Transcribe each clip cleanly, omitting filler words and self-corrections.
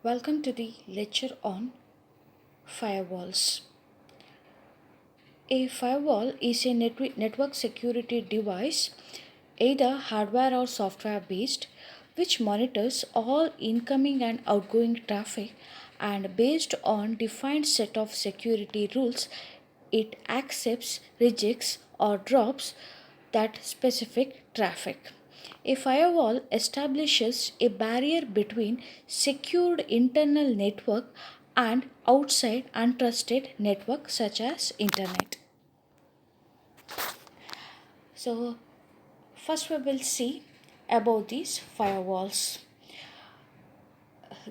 Welcome to the lecture on firewalls. A firewall is a network security device, either hardware or software based, which monitors all incoming and outgoing traffic, and based on defined set of security rules it accepts, rejects or drops that specific traffic. A firewall establishes a barrier between secured internal network and outside untrusted network such as internet. So first we will see about these firewalls.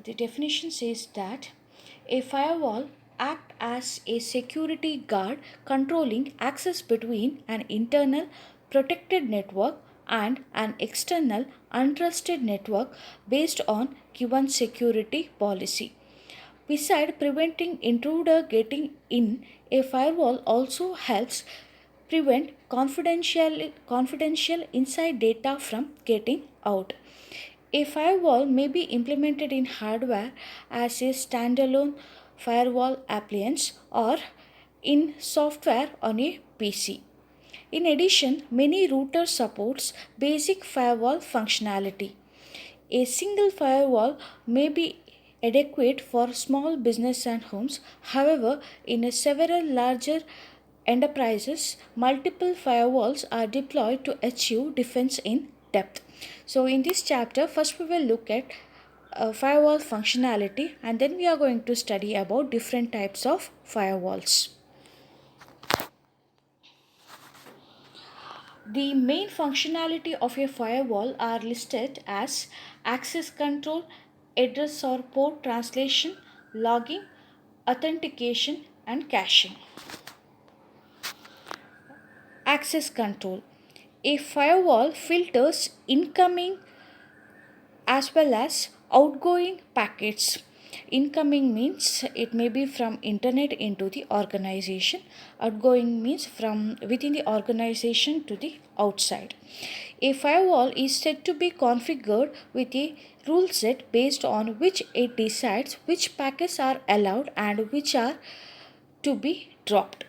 The definition says that a firewall act as a security guard controlling access between an internal protected network and an external untrusted network based on given security policy. Beside preventing intruder getting in, a firewall also helps prevent confidential inside data from getting out. A firewall may be implemented in hardware as a standalone firewall appliance or in software on a PC. In addition, many routers supports basic firewall functionality. A single firewall may be adequate for small business and homes. However, in several larger enterprises, multiple firewalls are deployed to achieve defense in depth. So, in this chapter, first we will look at firewall functionality and then we are going to study about different types of firewalls. The main functionality of a firewall are listed as access control, address or port translation, logging, authentication, and caching. Access control. A firewall filters incoming as well as outgoing packets. Incoming means it may be from internet into the organization. Outgoing means from within the organization to the outside. A firewall is said to be configured with a rule set based on which it decides which packets are allowed and which are to be dropped.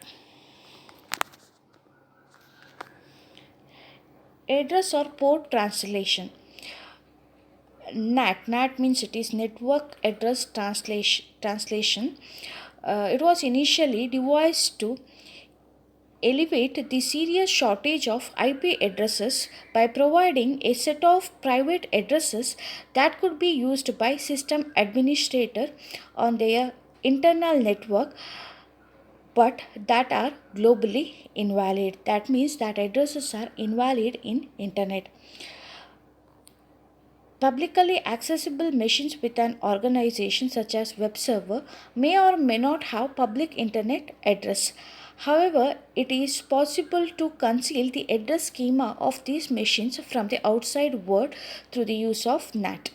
Address or port translation. NAT means it is Network Address Translation. It was initially devised to alleviate the serious shortage of IP addresses by providing a set of private addresses that could be used by system administrator on their internal network but that are globally invalid. That means that addresses are invalid in internet. Publicly accessible machines with an organization such as web server may or may not have public internet address. However, it is possible to conceal the address schema of these machines from the outside world through the use of NAT.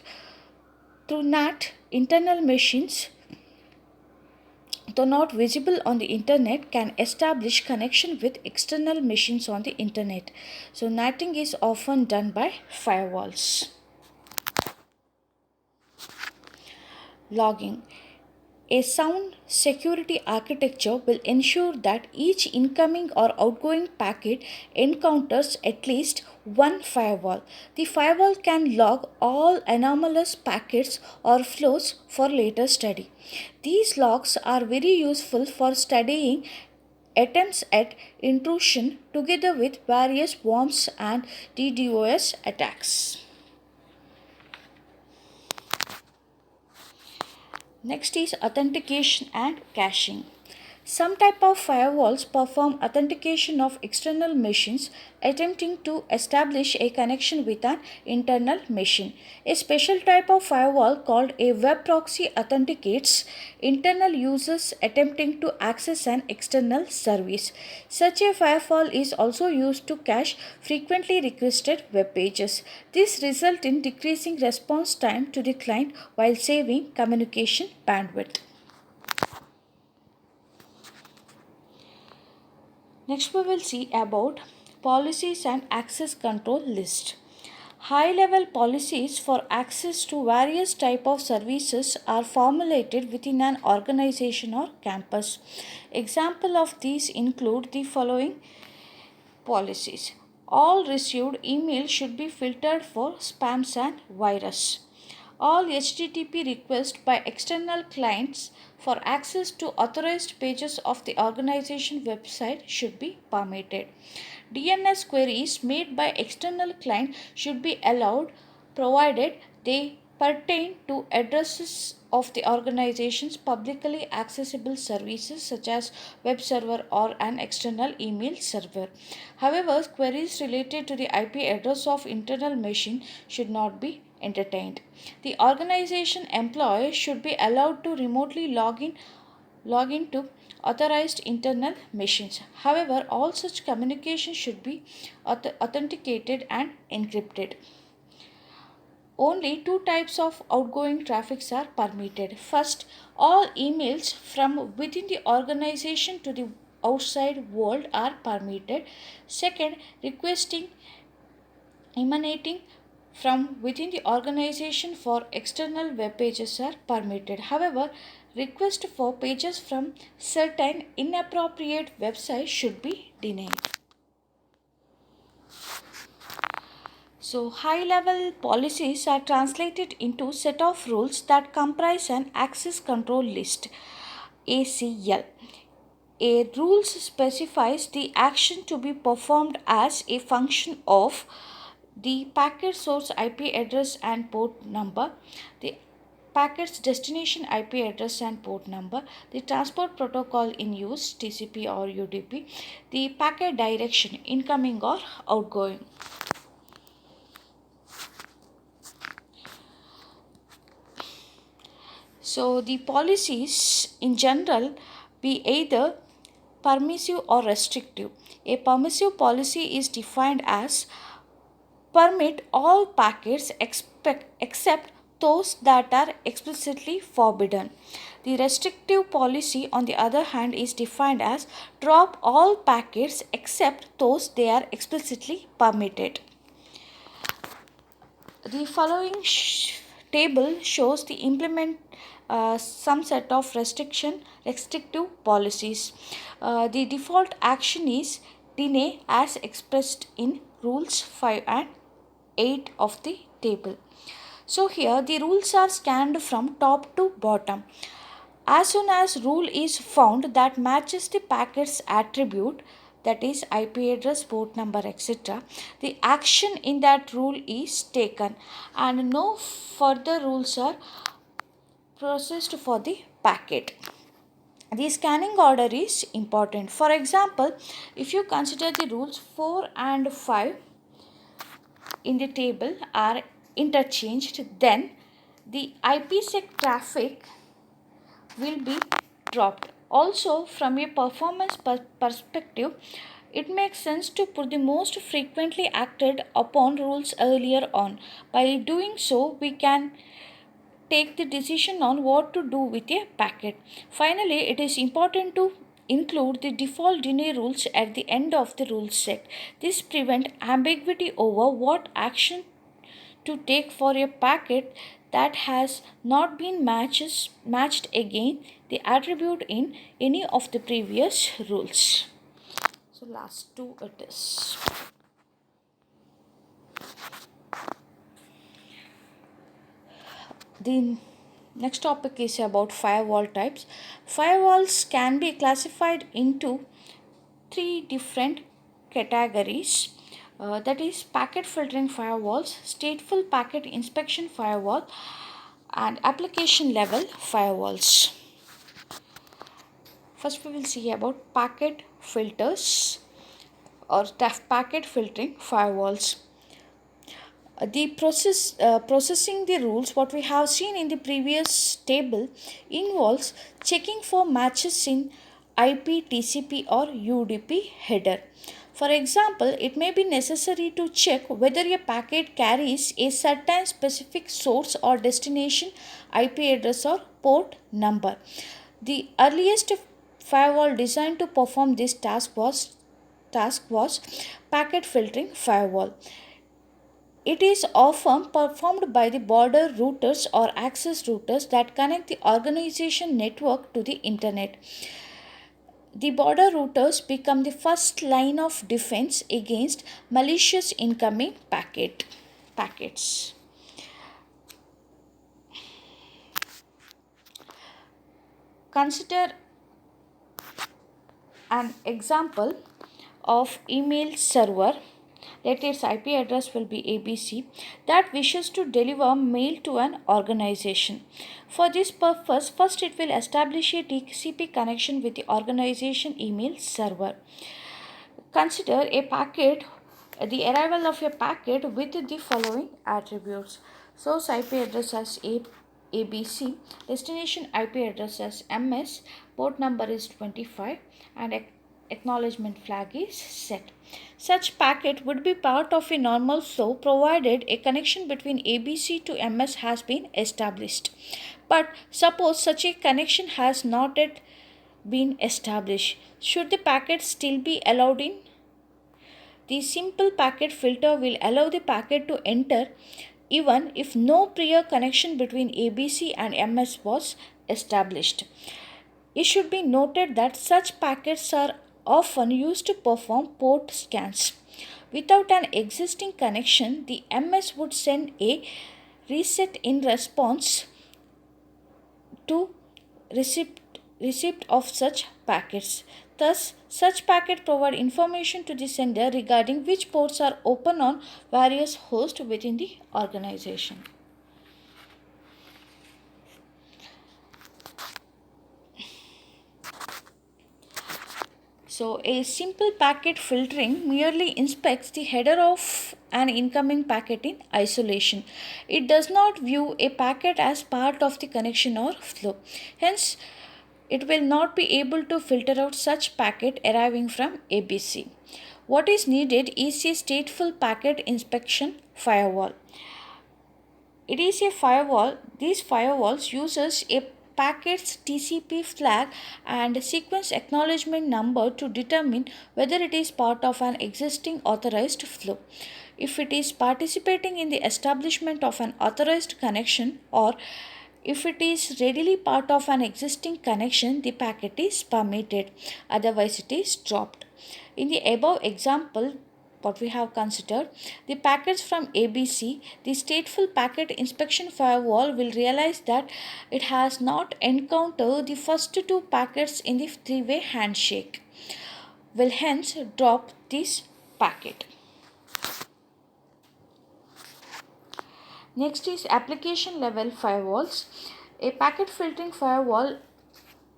Through NAT, internal machines, though not visible on the internet, can establish connection with external machines on the internet. So, NATing is often done by firewalls. Logging. A sound security architecture will ensure that each incoming or outgoing packet encounters at least one firewall. The firewall can log all anomalous packets or flows for later study. These logs are very useful for studying attempts at intrusion together with various worms and DDoS attacks. Next is authentication and caching. Some type of firewalls perform authentication of external machines attempting to establish a connection with an internal machine. A special type of firewall called a web proxy authenticates internal users attempting to access an external service. Such a firewall is also used to cache frequently requested web pages. This results in decreasing response time to the client while saving communication bandwidth. Next we will see about policies and access control list. High-level policies for access to various type of services are formulated within an organization or campus. Example of these include the following policies. All received emails should be filtered for spams and virus. All HTTP requests by external clients for access to authorized pages of the organization website should be permitted. DNS queries made by external client should be allowed provided they pertain to addresses of the organization's publicly accessible services such as web server or an external email server. However, queries related to the IP address of internal machine should not be entertained. The organization employee should be allowed to remotely log into authorized internal machines. However, all such communication should be authenticated and encrypted. Only two types of outgoing traffics are permitted. First, all emails from within the organization to the outside world are permitted. Second, requesting emanating from within the organization for external web pages are permitted. However, requests for pages from certain inappropriate websites should be denied. So, high level policies are translated into set of rules that comprise an access control list ACL. A rule specifies the action to be performed as a function of the packet source IP address and port number, the packet's destination IP address and port number, the transport protocol in use TCP or UDP, the packet direction incoming or outgoing. So the policies in general be either permissive or restrictive. A permissive policy is defined as permit all packets except those that are explicitly forbidden. The restrictive policy, on the other hand, is defined as drop all packets except those they are explicitly permitted. The following table shows the implement some set of restrictive policies. The default action is deny as expressed in rules 5 and 8 of the table. So here the rules are scanned from top to bottom. As soon as rule is found that matches the packet's attribute, that is IP address, port number, etc., the action in that rule is taken and no further rules are processed for the packet. The scanning order is important. For example, if you consider the rules 4 and 5 in the table are interchanged, then the IPsec traffic will be dropped. Also, from a performance perspective, it makes sense to put the most frequently acted upon rules earlier on. By doing so, we can take the decision on what to do with a packet. Finally, it is important to include the default deny rules at the end of the rule set. This prevents ambiguity over what action to take for a packet that has not been matched again the attribute in any of the previous rules. So last two it is. The next topic is about firewall types. Firewalls can be classified into three different categories. That is packet filtering firewalls, stateful packet inspection firewall, and application level firewalls. First we will see about packet filters or packet filtering firewalls. The processing the rules what we have seen in the previous table involves checking for matches in IP, TCP or UDP header. For example, it may be necessary to check whether a packet carries a certain specific source or destination IP address or port number. The earliest firewall designed to perform this task was packet filtering firewall. It is often performed by the border routers or access routers that connect the organization network to the internet. The border routers become the first line of defense against malicious incoming packets. Consider an example of email server, let its IP address will be ABC, that wishes to deliver mail to an organization. For this purpose, first it will establish a TCP connection with the organization email server. Consider a packet, the arrival of a packet with the following attributes. Source IP address as ABC, destination IP address as MS, port number is 25, and acknowledgement flag is set. Such packet would be part of a normal flow provided a connection between ABC to MS has been established. But suppose such a connection has not yet been established. Should the packet still be allowed in? The simple packet filter will allow the packet to enter even if no prior connection between ABC and MS was established. It should be noted that such packets are often used to perform port scans. Without an existing connection, the MS would send a reset in response to receipt of such packets. Thus, such packets provide information to the sender regarding which ports are open on various hosts within the organization. So, a simple packet filtering merely inspects the header of an incoming packet in isolation. It does not view a packet as part of the connection or flow. Hence, it will not be able to filter out such packet arriving from ABC. What is needed is a stateful packet inspection firewall. It is a firewall. These firewalls uses a packet's TCP flag and sequence acknowledgement number to determine whether it is part of an existing authorized flow. If it is participating in the establishment of an authorized connection, or if it is readily part of an existing connection, the packet is permitted, otherwise it is dropped. In the above example, what we have considered, the packets from ABC, the stateful packet inspection firewall will realize that it has not encountered the first two packets in the three-way handshake, will hence drop this packet. Next is application level firewalls. A packet filtering firewall,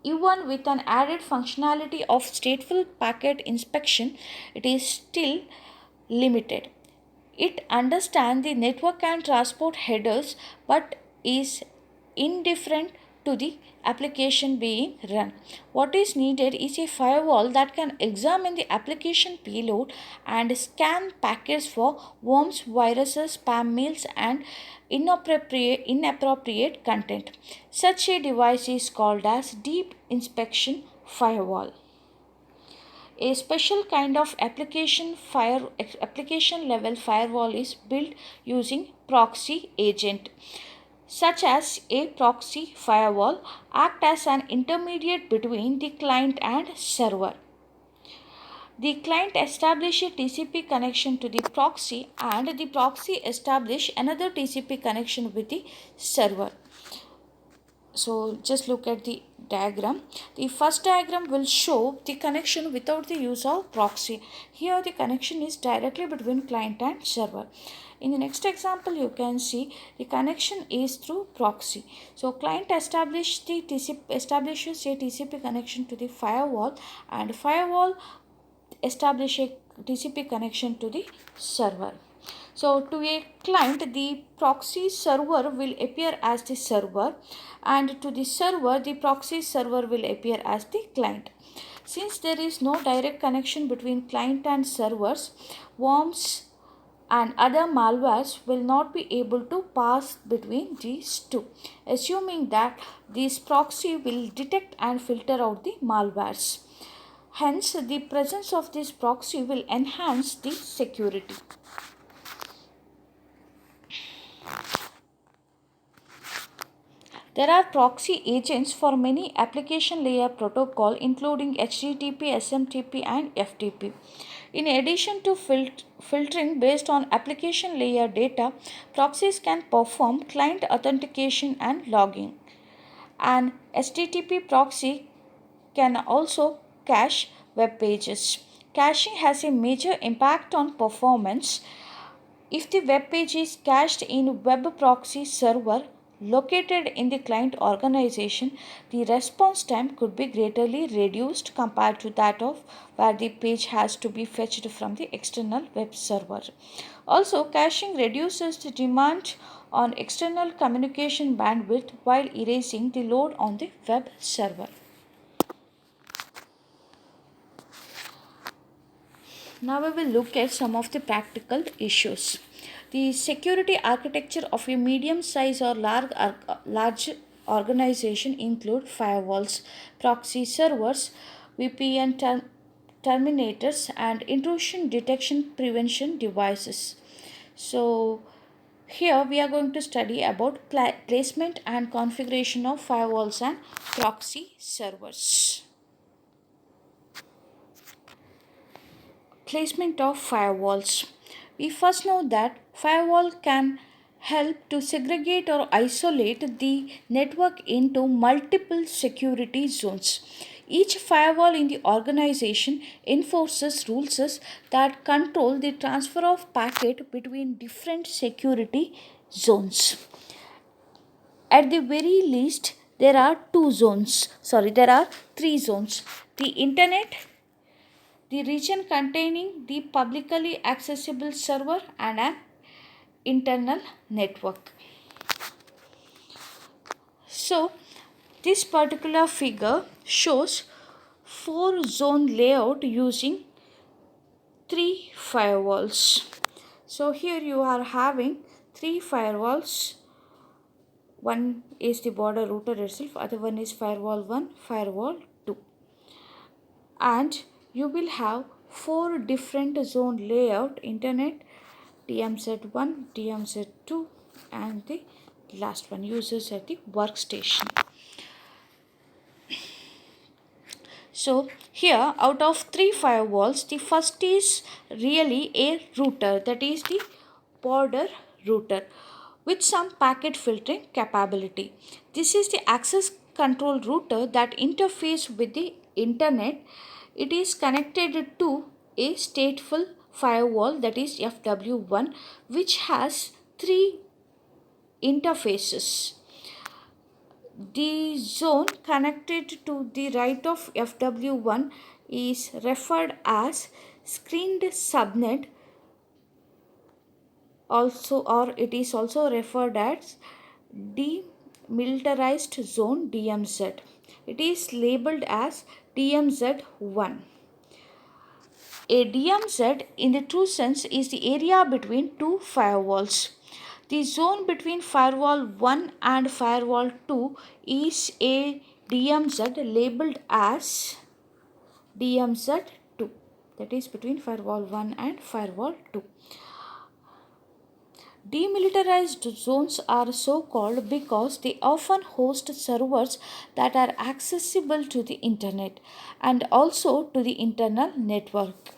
even with an added functionality of stateful packet inspection, it is still limited. It understands the network and transport headers but is indifferent to the application being run. What is needed is a firewall that can examine the application payload and scan packets for worms, viruses, spam mails, and inappropriate content. Such a device is called as deep inspection firewall. A special kind of application level firewall is built using proxy agent, such as a proxy firewall act as an intermediate between the client and server. The client establishes a TCP connection to the proxy, and the proxy establishes another TCP connection with the server. So just look at the diagram. The first diagram will show the connection without the use of proxy. Here the connection is directly between client and server. In the next example, you can see the connection is through proxy. So client establishes a TCP connection to the firewall, and firewall establishes a TCP connection to the server. So to a client, the proxy server will appear as the server, and to the server, the proxy server will appear as the client. Since there is no direct connection between client and servers, worms and other malwares will not be able to pass between these two, assuming that this proxy will detect and filter out the malwares. Hence, the presence of this proxy will enhance the security. There are proxy agents for many application layer protocol including HTTP, SMTP and FTP. In addition to filtering based on application layer data, proxies can perform client authentication and logging. An HTTP proxy can also cache web pages. Caching has a major impact on performance. If the web page is cached in web proxy server located in the client organization, the response time could be greatly reduced compared to that of where the page has to be fetched from the external web server. Also, caching reduces the demand on external communication bandwidth while erasing the load on the web server. Now we will look at some of the practical issues. The security architecture of a medium size or large organization include firewalls, proxy servers, VPN terminators and intrusion detection prevention devices. So here we are going to study about placement and configuration of firewalls and proxy servers. Placement of firewalls. We first know that firewall can help to segregate or isolate the network into multiple security zones. Each firewall in the organization enforces rules that control the transfer of packet between different security zones. At the very least, there are there are three zones: the internet, the region containing the publicly accessible server and an internal network. So this particular figure shows four zone layout using three firewalls. So here you are having three firewalls. One is the border router itself, other one is firewall 1, firewall 2, and you will have four different zone layout: internet, DMZ1, DMZ2 and the last one, users at the workstation. So here out of three firewalls, the first is really a router, that is the border router with some packet filtering capability. This is the access control router that interface with the internet. It is connected to a stateful firewall, that is FW1, which has three interfaces. The zone connected to the right of FW1 is referred as screened subnet, also, or it is also referred as demilitarized zone, DMZ. It is labeled as DMZ1. A DMZ in the true sense is the area between two firewalls. The zone between firewall 1 and firewall 2 is a DMZ labeled as DMZ2, that is between firewall 1 and firewall 2. Demilitarized zones are so called because they often host servers that are accessible to the internet and also to the internal network.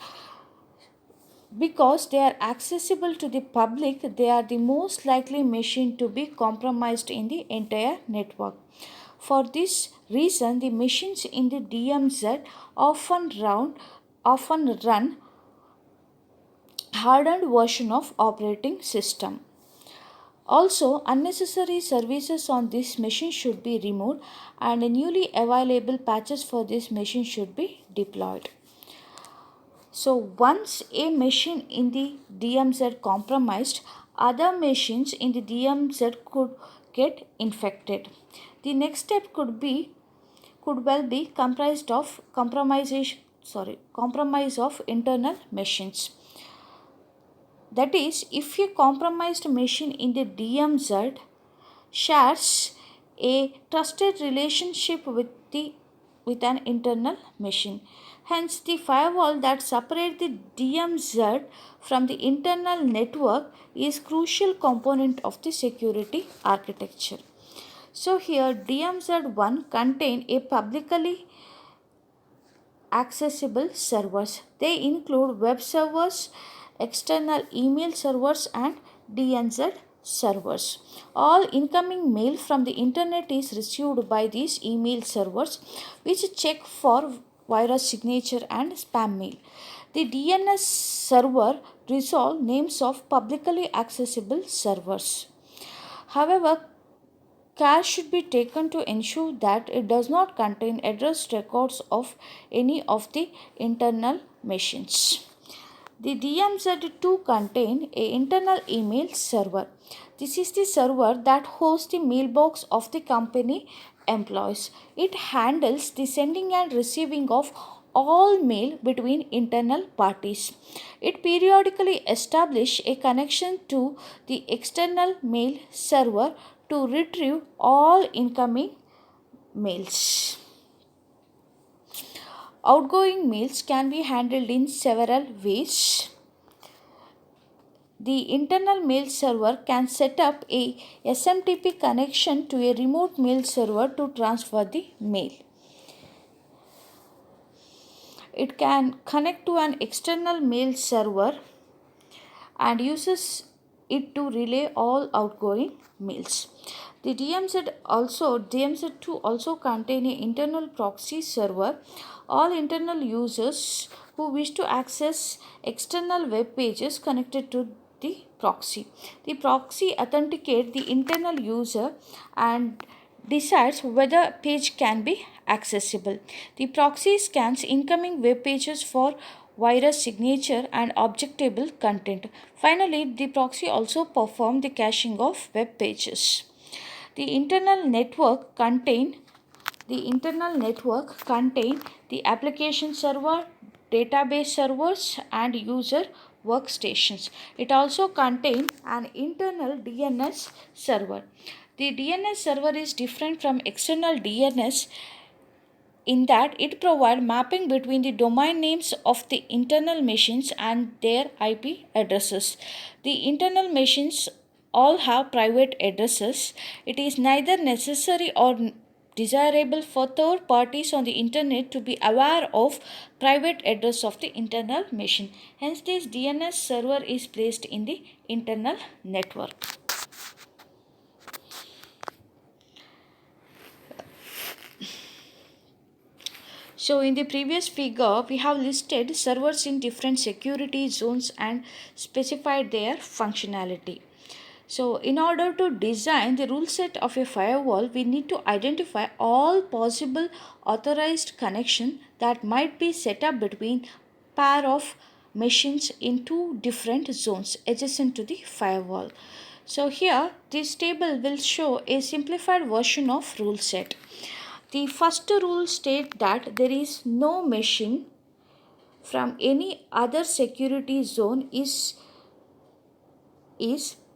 Because they are accessible to the public, they are the most likely machine to be compromised in the entire network. For this reason, the machines in the DMZ often run hardened version of operating system. Also, unnecessary services on this machine should be removed and newly available patches for this machine should be deployed. So once a machine in the DMZ compromised, other machines in the DMZ could get infected. The next step could well be comprised of compromise of internal machines. That is, if a compromised machine in the DMZ shares a trusted relationship with an internal machine. Hence, the firewall that separates the DMZ from the internal network is crucial component of the security architecture. So here DMZ1 contain a publicly accessible servers. They include web servers, external email servers, and DNZ servers. All incoming mail from the internet is received by these email servers, which check for virus signature and spam mail. The DNS server resolve names of publicly accessible servers. However, care should be taken to ensure that it does not contain address records of any of the internal machines. The DMZ2 contain a internal email server. This is the server that hosts the mailbox of the company employees. It handles the sending and receiving of all mail between internal parties. It periodically establishes a connection to the external mail server to retrieve all incoming mails. Outgoing mails can be handled in several ways. The internal mail server can set up a SMTP connection to a remote mail server to transfer the mail. It can connect to an external mail server and uses it to relay all outgoing mails. The DMZ2 also contain an internal proxy server. All internal users who wish to access external web pages connected to the proxy. The proxy authenticates the internal user and decides whether a page can be accessible. The proxy scans incoming web pages for virus signature and objectable content. Finally, the proxy also performs the caching of web pages. The internal network contain the application server, database servers, and user workstations. It also contains an internal DNS server. The DNS server is different from external DNS in that it provides mapping between the domain names of the internal machines and their IP addresses. The internal machines all have private addresses. It is neither necessary or desirable for third parties on the internet to be aware of private address of the internal machine. Hence, this DNS server is placed in the internal network. So in the previous figure, we have listed servers in different security zones and specified their functionality. So in order to design the rule set of a firewall, we need to identify all possible authorized connection that might be set up between pair of machines in two different zones adjacent to the firewall. So here this table will show a simplified version of rule set. The first rule states that there is no machine from any other security zone is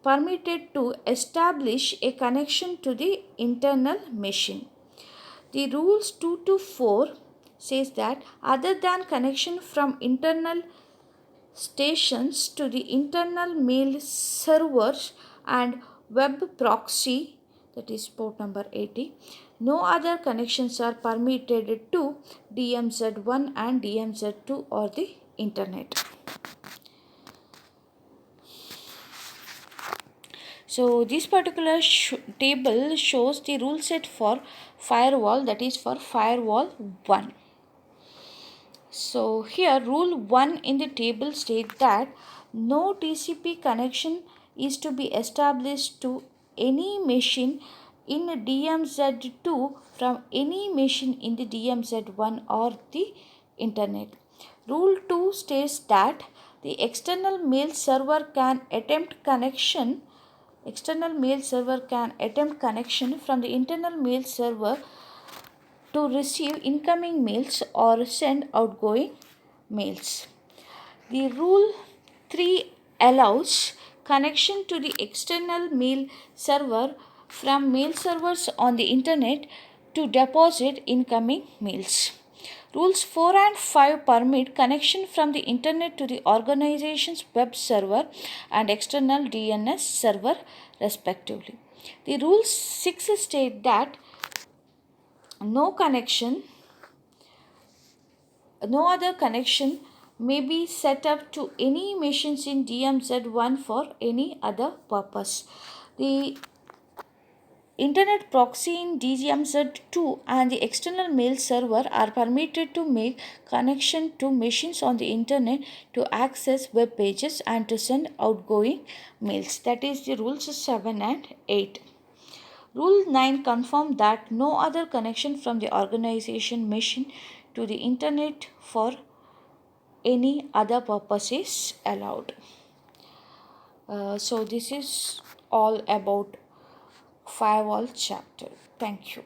permitted to establish a connection to the internal machine. The rules 2 to 4 says that other than connection from internal stations to the internal mail servers and web proxy, that is port number 80, no other connections are permitted to DMZ1 and DMZ2 or the internet. So this particular table shows the rule set for firewall, that is for firewall 1. So here rule 1 in the table states that no TCP connection is to be established to any machine in DMZ2 from any machine in the DMZ1 or the internet. Rule 2 states that the external mail server can attempt connection from the internal mail server to receive incoming mails or send outgoing mails. The rule 3 allows connection to the external mail server from mail servers on the internet to deposit incoming mails. Rules 4 and 5 permit connection from the internet to the organization's web server and external DNS server respectively. The rule 6 state that no connection, no other connection may be set up to any machines in DMZ1 for any other purpose. The Internet proxy in DMZ2 and the external mail server are permitted to make connection to machines on the internet to access web pages and to send outgoing mails. That is the rules 7 and 8. Rule 9 confirmed that no other connection from the organization machine to the internet for any other purpose is allowed. So this is all about firewall chapter. Thank you.